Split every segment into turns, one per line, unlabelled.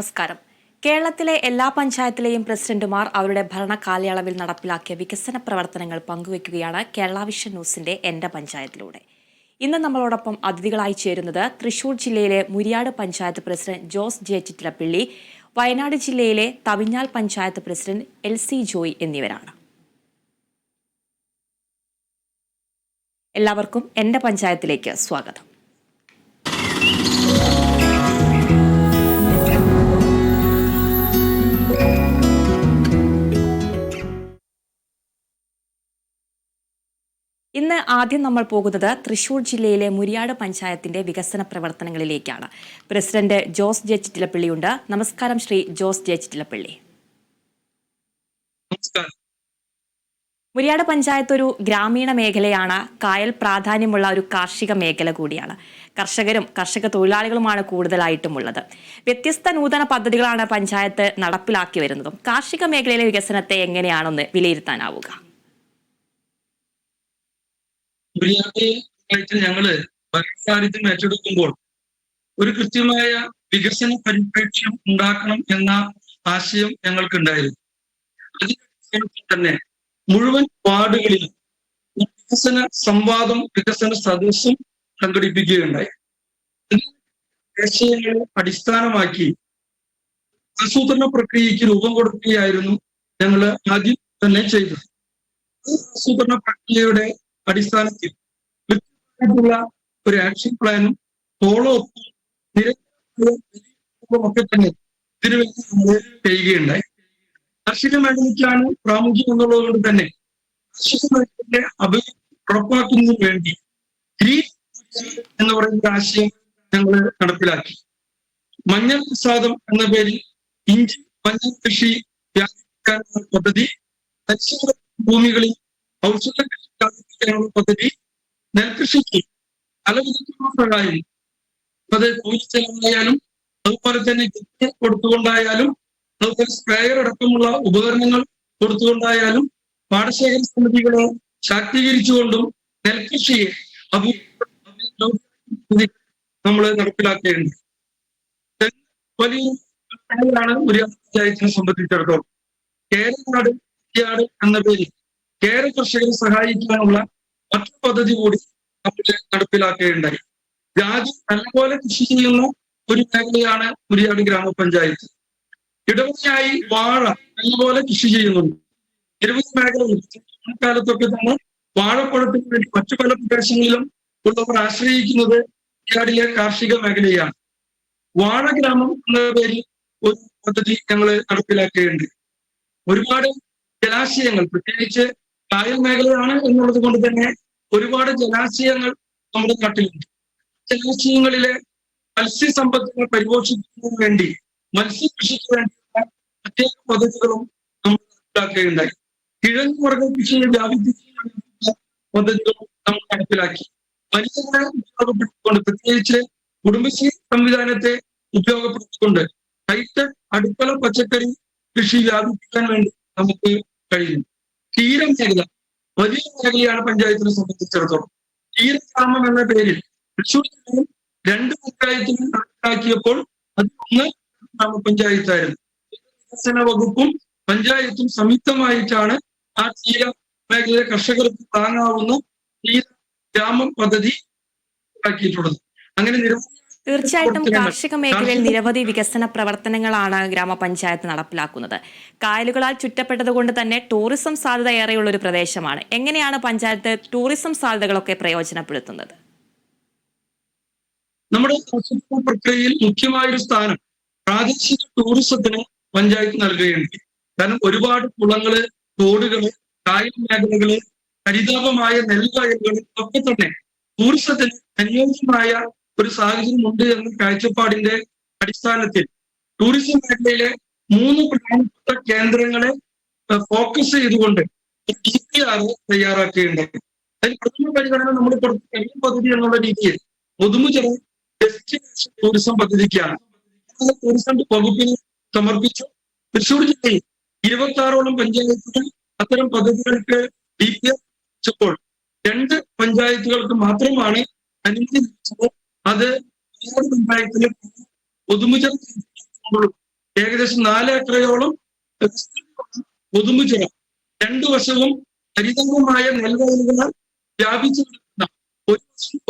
നമസ്കാരം. കേരളത്തിലെ എല്ലാ പഞ്ചായത്തിലെയും പ്രസിഡന്റുമാർ അവരുടെ ഭരണ കാലയളവിൽ നടപ്പിലാക്കിയ വികസന പ്രവർത്തനങ്ങൾ പങ്കുവയ്ക്കുകയാണ് കേരള വിഷൻ ന്യൂസിന്റെ എന്റെ പഞ്ചായത്തിലൂടെ. ഇന്ന് നമ്മളോടൊപ്പം അതിഥികളായി ചേരുന്നത് തൃശൂർ ജില്ലയിലെ മുരിയാട് പഞ്ചായത്ത് പ്രസിഡന്റ് ജോസ് ജെ ചിറ്റിലപ്പിള്ളി, വയനാട് ജില്ലയിലെ തവിഞ്ഞാൽ പഞ്ചായത്ത് പ്രസിഡന്റ് LC ജോയ് എന്നിവരാണ്. എല്ലാവർക്കും എന്റെ പഞ്ചായത്തിലേക്ക് സ്വാഗതം. ഇന്ന് ആദ്യം നമ്മൾ പോകുന്നത് തൃശൂർ ജില്ലയിലെ മുരിയാട് പഞ്ചായത്തിന്റെ വികസന പ്രവർത്തനങ്ങളിലേക്കാണ്. പ്രസിഡന്റ് ജോസ് ജെ ചിറ്റിലപ്പിള്ളിയുണ്ട്. നമസ്കാരം ശ്രീ ജോസ് ജെ ചിറ്റിലപ്പിള്ളി. മുരിയാട് പഞ്ചായത്ത് ഒരു ഗ്രാമീണ മേഖലയാണ്. കായൽ പ്രാധാന്യമുള്ള ഒരു കാർഷിക മേഖല കൂടിയാണ്. കർഷകരും കർഷക തൊഴിലാളികളുമാണ് കൂടുതലായിട്ടുമുള്ളത്. വ്യത്യസ്ത നൂതന പദ്ധതികളാണ് പഞ്ചായത്ത് നടപ്പിലാക്കി വരുന്നതും. കാർഷിക മേഖലയിലെ വികസനത്തെ എങ്ങനെയാണെന്ന് വിലയിരുത്താനാവുക?
ഞങ്ങള് ഭരണസാരഥ്യം ഏറ്റെടുക്കുമ്പോൾ ഒരു കൃത്യമായ വികസന പരിപ്രേക്ഷ്യം ഉണ്ടാക്കണം എന്ന ആശയം ഞങ്ങൾക്കുണ്ടായിരുന്നു. അതിന് തന്നെ മുഴുവൻ വാർഡുകളിലും വികസന സംവാദം, വികസന സദസ്സും സംഘടിപ്പിക്കുകയുണ്ടായി. ആശയങ്ങളെ അടിസ്ഥാനമാക്കി ആസൂത്രണ പ്രക്രിയയ്ക്ക് രൂപം കൊടുക്കുകയായിരുന്നു ഞങ്ങൾ ആദ്യം തന്നെ ചെയ്തത്. ആസൂത്രണ പ്രക്രിയയുടെ അടിസ്ഥാനത്തിൽ കൃത്യമായിട്ടുള്ള ഒരു ആക്ഷൻ പ്ലാനും ഫോളോ അപ്പും ഒക്കെ തന്നെ ഇതിനുവേണ്ടി നമ്മൾ ചെയ്യുകയുണ്ടായി. കാർഷിക മേഖലയ്ക്കാണ് പ്രാമുഖ്യം എന്നുള്ളത് കൊണ്ട് തന്നെ കാർഷിക മേഖലയുടെ അഭിവൃദ്ധി ഉറപ്പാക്കുന്നതിന് വേണ്ടി ഗ്രീൻ എന്ന് പറയുന്ന ആശയം ഞങ്ങൾ നടപ്പിലാക്കി. മഞ്ഞൾ പ്രസാദം എന്ന പേരിൽ ഇഞ്ചി മഞ്ഞൾ കൃഷി വ്യാപിപ്പിക്കാനുള്ള പദ്ധതി, കർഷക ഭൂമികളിൽ ഔഷധ കൃഷി വ്യാപിപ്പിക്കാനുള്ള പദ്ധതി, നെൽകൃഷിക്ക് പലവിധത്തിലുള്ള സഹായം, അത് കൂലിച്ചെലവായാലും അതുപോലെ തന്നെ വിത്ത് കൊടുത്തുകൊണ്ടായാലും അതുപോലെ സ്പ്രേയർ അടക്കമുള്ള ഉപകരണങ്ങൾ കൊടുത്തുകൊണ്ടായാലും പാടശേഖര സമിതികളെ ശാക്തീകരിച്ചുകൊണ്ടും നെൽകൃഷിയെ നമ്മൾ നടപ്പിലാക്കേണ്ടത് വലിയൊരു ഒരു പഞ്ചായത്തിനെ സംബന്ധിച്ചിടത്തോളം. കേരനാട് എന്ന പേരിൽ കേര കർഷകരെ സഹായിക്കാനുള്ള മറ്റൊരു പദ്ധതി കൂടി നമ്മൾ നടപ്പിലാക്കുകയുണ്ടായി. ജാതി നല്ലപോലെ കൃഷി ചെയ്യുന്ന ഒരു മേഖലയാണ് മുരിയാട് ഗ്രാമപഞ്ചായത്ത്. ഇടവഴിയായി വാഴ നല്ലപോലെ കൃഷി ചെയ്യുന്നുണ്ട്. നിരവധി മേഖലകളിൽ കാലത്തൊക്കെ തന്നെ വാഴപ്പഴത്തിന് വേണ്ടി മറ്റു പല പ്രദേശങ്ങളിലും ഉള്ളവർ ആശ്രയിക്കുന്നത് മുരിയാടിലെ കാർഷിക മേഖലയാണ്. വാഴ ഗ്രാമം എന്ന പേരിൽ ഒരു പദ്ധതി ഞങ്ങൾ നടപ്പിലാക്കുകയുണ്ട്. ഒരുപാട് ജലാശയങ്ങൾ, പ്രത്യേകിച്ച് കായൽ മേഖലയാണ് എന്നുള്ളത് കൊണ്ട് തന്നെ ഒരുപാട് ജലാശയങ്ങൾ നമ്മുടെ നാട്ടിലുണ്ട്. ജലാശയങ്ങളിലെ മത്സ്യസമ്പത്തിനെ പരിപോഷിപ്പിക്കുന്നതിന് വേണ്ടി മത്സ്യകൃഷിക്ക് വേണ്ടിയുള്ള പ്രത്യേക പദ്ധതികളും നമ്മൾ നടപ്പിലാക്കുകയുണ്ടായി. കിഴങ്ങ് വർഗ കൃഷിയെ വ്യാപിപ്പിക്കുന്ന പദ്ധതികളും നമ്മൾ നടപ്പിലാക്കി. മനുഷ്യരെ ഉപയോഗപ്പെടുത്തിക്കൊണ്ട്, പ്രത്യേകിച്ച് കുടുംബശ്രീ സംവിധാനത്തെ ഉപയോഗപ്പെടുത്തിക്കൊണ്ട് ഹൈടെക് അടുക്കള പച്ചക്കറി കൃഷി വ്യാപിപ്പിക്കാൻ വേണ്ടി നമുക്ക് കഴിയുന്നു. ക്ഷീരമേഖല വലിയ മേഖലയാണ് പഞ്ചായത്തിനെ സംബന്ധിച്ചിടത്തോളം. ക്ഷീരഗ്രാമം എന്ന പേരിൽ തൃശ്ശൂർ ജില്ലയിൽ 2 പഞ്ചായത്തുകൾ നടപ്പിലാക്കിയപ്പോൾ അത് 1 ഗ്രാമപഞ്ചായത്തായിരുന്നു. വികസന വകുപ്പും പഞ്ചായത്തും സംയുക്തമായിട്ടാണ് ആ ക്ഷീര മേഖലയിലെ കർഷകർക്ക് താങ്ങാവുന്ന ക്ഷീര ഗ്രാമം പദ്ധതി ആക്കിയിട്ടുള്ളത്. അങ്ങനെ നിരവധി
തീർച്ചയായിട്ടും കാർഷിക മേഖലയിൽ നിരവധി വികസന പ്രവർത്തനങ്ങളാണ് ഗ്രാമപഞ്ചായത്ത് നടപ്പിലാക്കുന്നത്. കായലുകളാൽ ചുറ്റപ്പെട്ടതുകൊണ്ട് തന്നെ ടൂറിസം സാധ്യത ഏറെയുള്ള ഒരു പ്രദേശമാണ്. എങ്ങനെയാണ് പഞ്ചായത്ത് ടൂറിസം സാധ്യതകളൊക്കെ പ്രയോജനപ്പെടുത്തുന്നത്?
നമ്മുടെ ആസൂത്രണ പ്രക്രിയയിൽ മുഖ്യമായൊരു സ്ഥാനം പ്രാദേശിക ടൂറിസത്തിന് പഞ്ചായത്ത് നൽകുകയുണ്ട്. കാരണം ഒരുപാട് കുളങ്ങള്, തോടുകള്, കായൽ മേഖലകള്, ഹരിതാപമായ നെൽവയലുകൾ ഒക്കെ തന്നെ ടൂറിസത്തിന് അനുയോജ്യമായ ഒരു സാഹചര്യം ഉണ്ട് എന്ന കാഴ്ചപ്പാടിന്റെ അടിസ്ഥാനത്തിൽ ടൂറിസം മേഖലയിലെ 3 പ്രധാനപ്പെട്ട കേന്ദ്രങ്ങളെ ഫോക്കസ് ചെയ്തുകൊണ്ട് DPR തയ്യാറാക്കുകയുണ്ടായി. അതിൽ പ്രഥമ പരിഗണന നമ്മൾ കൊടുത്ത പദ്ധതി എന്നുള്ള രീതിയിൽ മുതുമുചിറ ഡെസ്റ്റിനേഷൻ ടൂറിസം പദ്ധതിക്കാണ്. ടൂറിസം വകുപ്പിന് സമർപ്പിച്ചു. തൃശ്ശൂർ ജില്ലയിൽ 26ഓളം പഞ്ചായത്തുകൾ അത്തരം പദ്ധതികൾക്ക് DPR വെച്ചപ്പോൾ 2 പഞ്ചായത്തുകൾക്ക് മാത്രമാണ് അനുമതി ലഭിച്ചത്. അത് പഞ്ചായത്തിലെ പൊതുമുചിറ ഏകദേശം 4 ഏക്കറയോളം ഒതുമ്പുചിറ 2 വശവും ഹരിതമായ നെൽവയലുകളാൽ വ്യാപിച്ചു കിടക്കുന്ന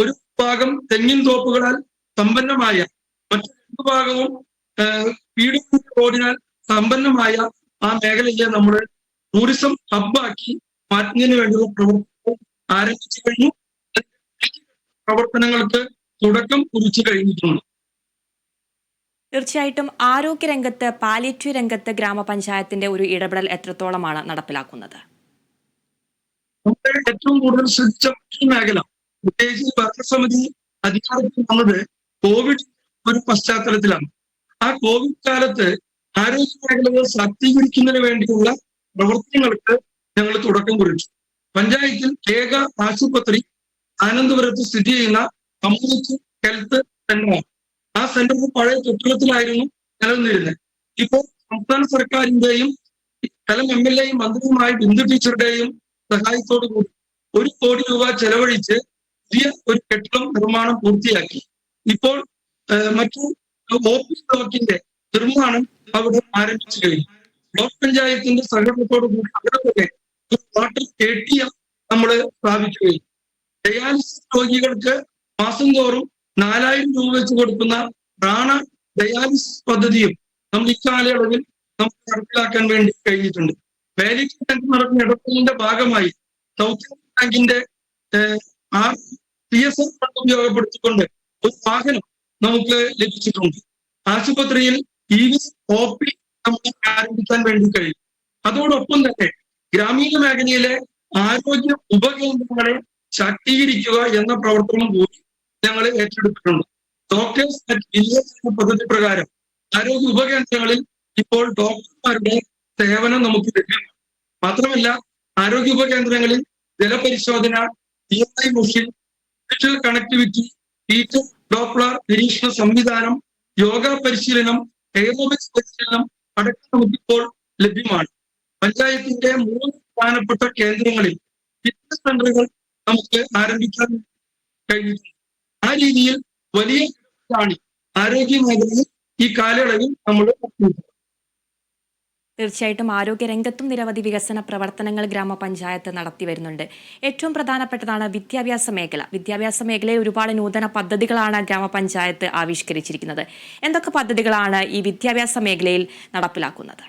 ഒരു ഭാഗം തെങ്ങിൻ തോപ്പുകളാൽ സമ്പന്നമായ മറ്റു 2 ഭാഗവും പീഡിക റോഡിനാൽ സമ്പന്നമായ ആ മേഖലയെ നമ്മൾ ടൂറിസം ഹബ്ബാക്കി മാറ്റുന്നതിന് വേണ്ടിയുള്ള പ്രവർത്തനങ്ങൾ ആരംഭിച്ചു കഴിഞ്ഞു. പ്രവർത്തനങ്ങൾക്ക് തുടക്കം കുറിച്ചു കഴിഞ്ഞിട്ടുണ്ട്.
തീർച്ചയായിട്ടും ആരോഗ്യരംഗത്ത് പാലിയേറ്റീവ് രംഗത്ത് ഗ്രാമപഞ്ചായത്തിന്റെ ഒരു ഇടപെടൽ എത്രത്തോളമാണ് നടപ്പിലാക്കുന്നത്?
നമ്മുടെ ഏറ്റവും കൂടുതൽ ശ്രദ്ധിച്ച മറ്റൊരു മേഖല, പ്രത്യേകിച്ച് ഭരണസമിതി അധികാരത്തിൽ വന്നത് കോവിഡ് ഒരു പശ്ചാത്തലത്തിലാണ്. ആ കോവിഡ് കാലത്ത് ആരോഗ്യ മേഖലകൾ ശാക്തീകരിക്കുന്നതിന് വേണ്ടിയുള്ള പ്രവർത്തനങ്ങൾക്ക് ഞങ്ങൾ തുടക്കം കുറിച്ചു. പഞ്ചായത്തിൽ ഏക ആശുപത്രി ആനന്ദപുരത്ത് സ്ഥിതി ചെയ്യുന്ന കമ്മ്യൂണിറ്റി ഹെൽത്ത് സെന്ററാണ്. ആ സെന്റർ പഴയ കെട്ടിടത്തിലായിരുന്നു നിലനിന്നിരുന്നത്. ഇപ്പോൾ സംസ്ഥാന സർക്കാരിന്റെയും സ്ഥലം MLA മന്ത്രിയുമായ ബിന്ദു ടീച്ചറുടെയും സഹായത്തോടു കൂടി 1 കോടി രൂപ ചെലവഴിച്ച് പുതിയ ഒരു കെട്ടിടം നിർമ്മാണം പൂർത്തിയാക്കി. ഇപ്പോൾ മറ്റു OP ബ്ലോക്കിന്റെ നിർമ്മാണം അവിടെ ആരംഭിച്ചു കഴിഞ്ഞു. ബ്ലോക്ക് പഞ്ചായത്തിന്റെ സഹകരണത്തോടു കൂടി അവിടെ തന്നെ ഒരു വാട്ടർ ATM നമ്മൾ സ്ഥാപിക്കുകയും ഡയാലിസിസ് രോഗികൾക്ക് മാസം തോറും 4000 രൂപ വെച്ച് കൊടുക്കുന്ന പ്രാണ ഡയാലിസിസ് പദ്ധതിയും നമ്മൾ ഇക്കാലയളവിൽ നമുക്ക് നടപ്പിലാക്കാൻ വേണ്ടി കഴിഞ്ഞിട്ടുണ്ട്. പാലിയേറ്റീവ് രംഗത്ത് നടക്കുന്ന ഇടപെടലിന്റെ ഭാഗമായി സൗത്ത് ഇന്ത്യൻ ബാങ്കിന്റെ CSR ഫണ്ട് ഉപയോഗപ്പെടുത്തിക്കൊണ്ട് ഒരു വാഹനം നമുക്ക് ലഭിച്ചിട്ടുണ്ട്. ആശുപത്രിയിൽ OP നമുക്ക് ആരംഭിക്കാൻ വേണ്ടി കഴിയും. അതോടൊപ്പം തന്നെ ഗ്രാമീണ മേഖലയിലെ ആരോഗ്യ ഉപകേന്ദ്രങ്ങളെ ശാക്തീകരിക്കുക എന്ന പ്രവർത്തനം കൂടി ഞങ്ങൾ ഏറ്റെടുത്തിട്ടുണ്ട്. ഡോക്ടേഴ്സ് അറ്റ് വില്ലേജ് എന്ന പദ്ധതി പ്രകാരം ആരോഗ്യ ഉപകേന്ദ്രങ്ങളിൽ ഇപ്പോൾ ഡോക്ടർമാരുടെ സേവനം നമുക്ക് ലഭ്യമാണ്. മാത്രമല്ല ആരോഗ്യ ഉപകേന്ദ്രങ്ങളിൽ ജലപരിശോധന, EMI machine, digital connectivity, teacher Doppler നിരീക്ഷണ സംവിധാനം, യോഗ പരിശീലനം, എയറോബിക്സ് പരിശീലനം അടക്കം നമുക്കിപ്പോൾ ലഭ്യമാണ്. പഞ്ചായത്തിന്റെ 3 പ്രധാനപ്പെട്ട കേന്ദ്രങ്ങളിൽ ഫിറ്റ്നസ് സെന്ററുകൾ നമുക്ക് ആരംഭിക്കാൻ കഴിഞ്ഞിട്ടുണ്ട്. ആ രീതിയിൽ വലിയ ആരോഗ്യ മേഖലയിൽ ഈ കാലയളവിൽ നമ്മൾ
തീർച്ചയായിട്ടും ആരോഗ്യരംഗത്തും നിരവധി വികസന പ്രവർത്തനങ്ങൾ ഗ്രാമപഞ്ചായത്ത് നടത്തി വരുന്നുണ്ട്. ഏറ്റവും പ്രധാനപ്പെട്ടതാണ് വിദ്യാഭ്യാസ മേഖല. വിദ്യാഭ്യാസ മേഖലയിൽ ഒരുപാട് നൂതന പദ്ധതികളാണ് ഗ്രാമപഞ്ചായത്ത് ആവിഷ്കരിച്ചിരിക്കുന്നത്. എന്തൊക്കെ പദ്ധതികളാണ് ഈ വിദ്യാഭ്യാസ മേഖലയിൽ നടപ്പിലാക്കുന്നത്?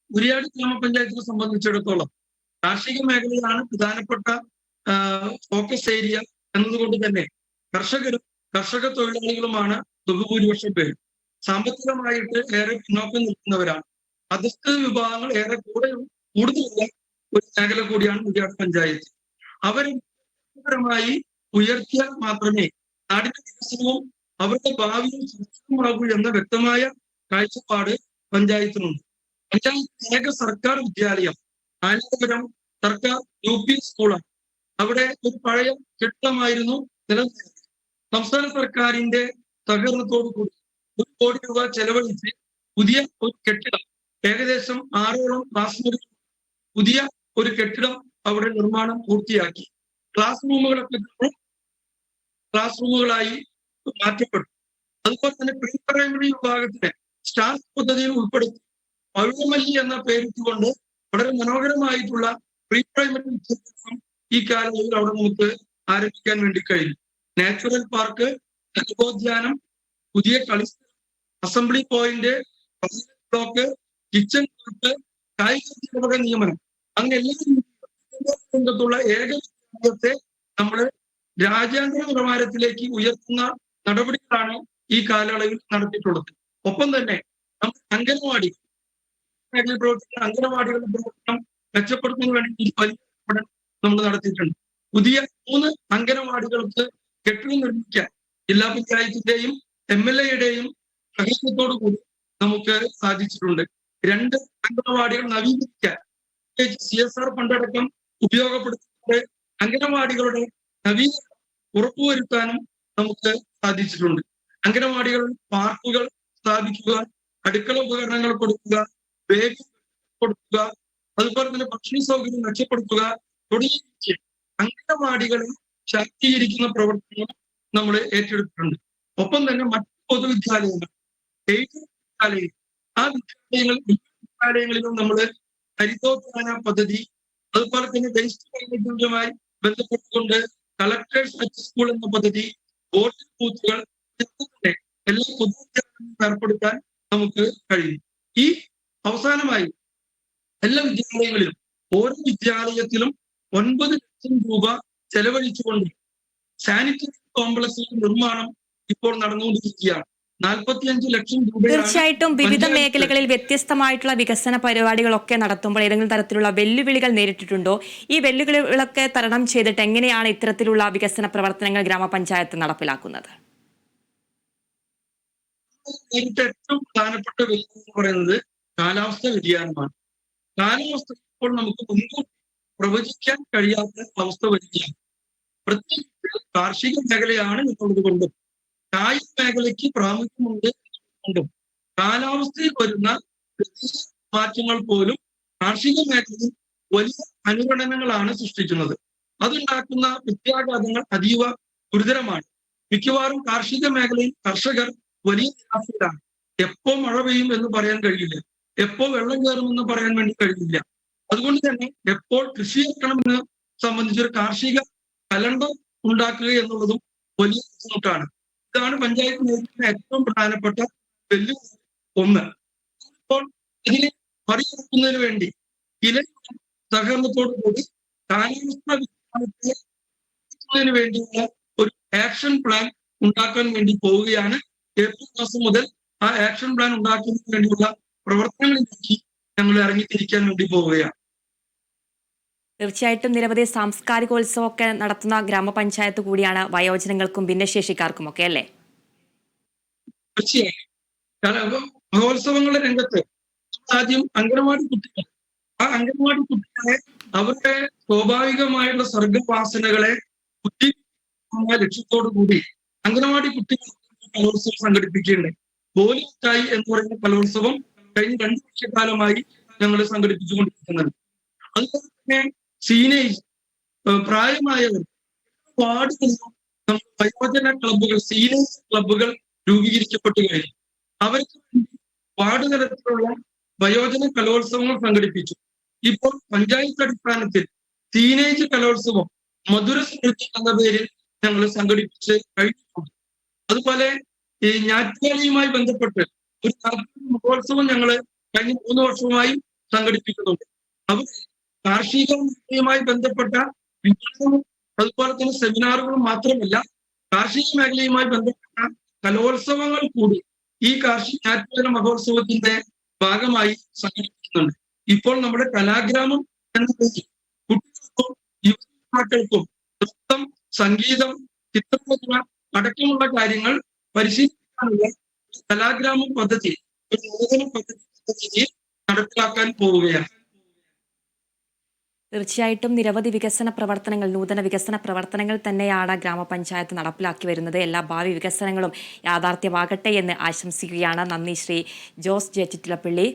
ഉരിയാട് ഗ്രാമപഞ്ചായത്തിനെ സംബന്ധിച്ചിടത്തോളം കാർഷിക മേഖലയാണ് പ്രധാനപ്പെട്ട ഫോക്കസ് ഏരിയ എന്നതുകൊണ്ട് തന്നെ കർഷക തൊഴിലാളികളുമാണ് ബഹുഭൂരിപക്ഷം പേരും. സാമ്പത്തികമായിട്ട് ഏറെ പിന്നോക്കം നിൽക്കുന്നവരാണ്. അധസ്ഥിത വിഭാഗങ്ങൾ ഏറെ കൂടുതലുള്ള ഒരു മേഖല കൂടിയാണ് ഉരിയാട് പഞ്ചായത്ത്. അവരപരമായി ഉയർത്തിയാൽ മാത്രമേ നാടിന്റെ വികസനവും അവരുടെ ഭാവിയും സുരക്ഷിതമാകൂ എന്ന വ്യക്തമായ കാഴ്ചപ്പാട് പഞ്ചായത്തിനുണ്ട്. പഞ്ചായത്ത് ഏക സർക്കാർ വിദ്യാലയം ആനന്ദപുരം സർക്കാർ UP സ്കൂളാണ്. അവിടെ ഒരു പഴയ കെട്ടിടമായിരുന്നു നിലനിൽക്കുന്നത്. സംസ്ഥാന സർക്കാരിന്റെ സഹകരണത്തോടു കൂടി 1 കോടി രൂപ ചെലവഴിച്ച് പുതിയ ഒരു കെട്ടിടം, ഏകദേശം 6ഓളം ക്ലാസ് മുറികൾ, പുതിയ ഒരു കെട്ടിടം അവിടെ നിർമ്മാണം പൂർത്തിയാക്കി. ക്ലാസ് റൂമുകളായി മാറ്റപ്പെട്ടു. അതുപോലെ തന്നെ പ്രീ പ്രൈമറി വിഭാഗത്തിന് സ്റ്റാഫ് പദ്ധതിയിൽ ഉൾപ്പെടുത്തി പഴുവമല്ലി എന്ന പേരിട്ടുകൊണ്ട് വളരെ മനോഹരമായിട്ടുള്ള പ്രീ പ്രൈമറി വിദ്യാഭ്യാസം ഈ കാലയളവിൽ അവിടെ നമുക്ക് ആരംഭിക്കാൻ വേണ്ടി കഴിയും. നാച്ചുറൽ പാർക്ക്, അനുഭവോദ്യാനം, പുതിയ കളിസ്ഥലം, assembly point, block, kitchen block, കായിക നിയമനം, അങ്ങനെ എല്ലാ രംഗത്തുള്ള ഏക വിദ്യാഭ്യാസത്തെ നമ്മൾ രാജ്യാന്തര നിലവാരത്തിലേക്ക് ഉയർത്തുന്ന നടപടികളാണ് ഈ കാലയളവിൽ നടത്തിയിട്ടുള്ളത്. ഒപ്പം തന്നെ അംഗനവാടി മേഖലയിൽ പ്രവർത്തിക്കുന്ന അംഗനവാടികളുടെ പ്രവർത്തനം മെച്ചപ്പെടുത്തുന്നതിന് വേണ്ടി വലിയ പഠനം നമ്മൾ നടത്തിയിട്ടുണ്ട്. പുതിയ 3 അംഗനവാടികൾക്ക് കെട്ടിടം നിർമ്മിക്കാൻ ജില്ലാ പഞ്ചായത്തിന്റെയും MLA സഹകരണത്തോടു കൂടി നമുക്ക് സാധിച്ചിട്ടുണ്ട്. 2 അംഗനവാടികൾ നവീകരിക്കാൻ CSR ഫണ്ടടക്കം ഉപയോഗപ്പെടുത്തിക്കൊണ്ട് അംഗനവാടികളുടെ നവീകരണം ഉറപ്പുവരുത്താനും നമുക്ക് സാധിച്ചിട്ടുണ്ട്. അംഗനവാടികളിൽ പാർക്കുകൾ സ്ഥാപിക്കുക, അടുക്കള ഉപകരണങ്ങൾ കൊടുക്കുക, ബാഗ് കൊടുക്കുക, അതുപോലെ തന്നെ ഭക്ഷണ സൗകര്യം മെച്ചപ്പെടുത്തുക തുടങ്ങിയ അംഗനവാടികളെ ശാക്തീകരിക്കുന്ന പ്രവർത്തനങ്ങൾ നമ്മൾ ഏറ്റെടുത്തിട്ടുണ്ട്. ഒപ്പം തന്നെ മറ്റു പൊതുവിദ്യാലയങ്ങൾ, വിദ്യാലയം, ആ വിദ്യാലയങ്ങളിലും നമ്മൾ ഹരിതോദ്യാന പദ്ധതി, അതുപോലെ തന്നെ വേസ്റ്റ് മാനേജ്മെന്റുമായി ബന്ധപ്പെട്ടുകൊണ്ട് കളക്ടേഴ്സ് ടച്ച് സ്കൂൾ എന്ന പദ്ധതി, വോട്ടിംഗ് ബൂത്തുകൾ, തന്നെ എല്ലാ പൊതുവിദ്യാലയങ്ങളിലും ഏർപ്പെടുത്താൻ നമുക്ക് കഴിയും. ഈ അവസാനമായി എല്ലാ വിദ്യാലയങ്ങളിലും ഓരോ വിദ്യാലയത്തിലും 9 ലക്ഷം രൂപ ചെലവഴിച്ചുകൊണ്ട് സാനിറ്ററി കോംപ്ലക്സിന്റെ നിർമ്മാണം ഇപ്പോൾ നടന്നുകൊണ്ടിരിക്കുകയാണ്. 45 ലക്ഷം രൂപയാണ്
തീർച്ചയായിട്ടും വിവിധ
പഞ്ചായത്ത്
മേഖലകളിൽ വ്യത്യസ്തമായിട്ടുള്ള വികസന പരിപാടികളൊക്കെ നടത്തുമ്പോൾ ഏതെങ്കിലും തരത്തിലുള്ള വെല്ലുവിളികൾ നേരിട്ടിട്ടുണ്ടോ? ഈ വെല്ലുവിളികളൊക്കെ തരണം ചെയ്തിട്ട് എങ്ങനെയാണ് ഇത്തരത്തിലുള്ള വികസന പ്രവർത്തനങ്ങൾ ഗ്രാമപഞ്ചായത്ത് നടപ്പിലാക്കുന്നത്?
നേരിട്ട് ഏറ്റവും പ്രധാനപ്പെട്ട വെല്ലുവിളി എന്ന് പറയുന്നത് കാലാവസ്ഥ വ്യതിയാനമാണ്. കാലാവസ്ഥ ഇപ്പോൾ നമുക്ക് മുൻകൂട്ടി പ്രവചിക്കാൻ കഴിയാത്ത അവസ്ഥ വരികയാണ്. പ്രത്യേകിച്ച് കാർഷിക മേഖലയാണ് എന്നുള്ളത് കൊണ്ടും കായിക മേഖലയ്ക്ക് പ്രാമുഖ്യമുണ്ട് കൊണ്ടും കാലാവസ്ഥയിൽ വരുന്ന ചെറിയ മാറ്റങ്ങൾ പോലും കാർഷിക മേഖലയിൽ വലിയ അനുരണനങ്ങളാണ് സൃഷ്ടിക്കുന്നത്. അതുണ്ടാക്കുന്ന പ്രത്യാഘാതങ്ങൾ അതീവ ഗുരുതരമാണ്. മിക്കവാറും കാർഷിക മേഖലയിൽ കർഷകർ വലിയ നിരാശയിലാണ്. എപ്പോ മഴ പെയ്യും എന്ന് പറയാൻ കഴിയില്ല, എപ്പോ വെള്ളം കയറുമെന്ന് പറയാൻ വേണ്ടി കഴിയില്ല. അതുകൊണ്ട് തന്നെ എപ്പോൾ കൃഷി ഇറക്കണമെന്ന് സംബന്ധിച്ചൊരു കാർഷിക കലണ്ടർ ഉണ്ടാക്കുക എന്നുള്ളതും വലിയ ബുദ്ധിമുട്ടാണ്. ഇതാണ് പഞ്ചായത്ത് നേരിടുന്ന ഏറ്റവും പ്രധാനപ്പെട്ട വെല്ലുവിളി ഒന്ന്. ഇപ്പോൾ ഇതിനെ മറികടക്കുന്നതിന് വേണ്ടി ചില സഹകരണത്തോടു കൂടി കാലാവസ്ഥ വ്യതിയാനത്തെ വേണ്ടിയുള്ള ഒരു ആക്ഷൻ പ്ലാൻ ഉണ്ടാക്കാൻ വേണ്ടി പോവുകയാണ്. ഏപ്രിൽ മാസം മുതൽ ആ ആക്ഷൻ പ്ലാൻ ഉണ്ടാക്കുന്നതിന് വേണ്ടിയുള്ള പ്രവർത്തനങ്ങളിലേക്ക് ഞങ്ങൾ ഇറങ്ങിത്തിരിക്കാൻ വേണ്ടി പോവുകയാണ്.
തീർച്ചയായിട്ടും നിരവധി സാംസ്കാരികോത്സവമൊക്കെ നടത്തുന്ന ഗ്രാമപഞ്ചായത്ത് കൂടിയാണ് വയോജനങ്ങൾക്കും ഭിന്നശേഷിക്കാർക്കും ഒക്കെ, അല്ലേ?
തീർച്ചയായും മഹോത്സവങ്ങളുടെ രംഗത്ത് ആദ്യം അംഗനവാടി കുട്ടികൾ, ആ അംഗനവാടി കുട്ടികളെ അവരുടെ സ്വാഭാവികമായുള്ള സർഗവാസനകളെ ഉദ്ദീപിക്കുന്ന ലക്ഷ്യത്തോടു കൂടി അംഗനവാടി കുട്ടികൾ കലോത്സവം സംഘടിപ്പിക്കുകയുണ്ടായി. ബോലിമിഠായി എന്ന് പറയുന്ന കലോത്സവം കഴിഞ്ഞ 2 വർഷക്കാലമായി ഞങ്ങൾ സംഘടിപ്പിച്ചുകൊണ്ടിരിക്കുന്നുണ്ട്. അതുപോലെ തന്നെ സീനേജ് പ്രായമായവർ വാർഡുകളിലും വയോജന ക്ലബ്ബുകൾ, സീനേജ് ക്ലബ്ബുകൾ രൂപീകരിക്കപ്പെട്ടു കഴിഞ്ഞു. അവർക്ക് വേണ്ടി വാർഡ് തലത്തിലുള്ള വയോജന കലോത്സവങ്ങൾ സംഘടിപ്പിച്ചു. ഇപ്പോൾ പഞ്ചായത്ത് അടിസ്ഥാനത്തിൽ ടീനേജ് കലോത്സവം മധുര സ്മൃതി എന്ന പേരിൽ ഞങ്ങൾ സംഘടിപ്പിച്ച് കഴിഞ്ഞിട്ടുണ്ട്. അതുപോലെ ഈ ഞാറ്റുവേലയുമായി ബന്ധപ്പെട്ട് ഒരു മഹോത്സവം ഞങ്ങൾ കഴിഞ്ഞ 3 വർഷമായി സംഘടിപ്പിക്കുന്നുണ്ട്. അവർ കാർഷിക മേഖലയുമായി ബന്ധപ്പെട്ട വിജ്ഞാനവും അതുപോലെ തന്നെ സെമിനാറുകളും മാത്രമല്ല, കാർഷിക മേഖലയുമായി ബന്ധപ്പെട്ട കലോത്സവങ്ങൾ കൂടി ഈ കാർഷിക ഞാറ്റുവേല മഹോത്സവത്തിന്റെ ഭാഗമായി സംഘടിപ്പിക്കുന്നുണ്ട്. ഇപ്പോൾ നമ്മുടെ കലാഗ്രാമം എന്ന പേരിൽ കുട്ടികൾക്കും യുവതാക്കൾക്കും നൃത്തം, സംഗീതം, ചിത്രരചന അടക്കമുള്ള കാര്യങ്ങൾ പരിശീലിക്കാനുള്ള കലാഗ്രാമം പദ്ധതി ഒരു നൂതന പദ്ധതി നടപ്പിലാക്കാൻ പോവുകയാണ്.
തീർച്ചയായിട്ടും നിരവധി വികസന പ്രവർത്തനങ്ങൾ, നൂതന വികസന പ്രവർത്തനങ്ങൾ തന്നെയാണ് ഗ്രാമപഞ്ചായത്ത് നടപ്പിലാക്കി വരുന്നത്. എല്ലാ ഭാവി വികസനങ്ങളും യാഥാർത്ഥ്യമാകട്ടെ എന്ന് ആശംസിക്കുകയാണ്. നന്ദി ശ്രീ ജോസ് ജെ ചിറ്റിലപ്പള്ളി.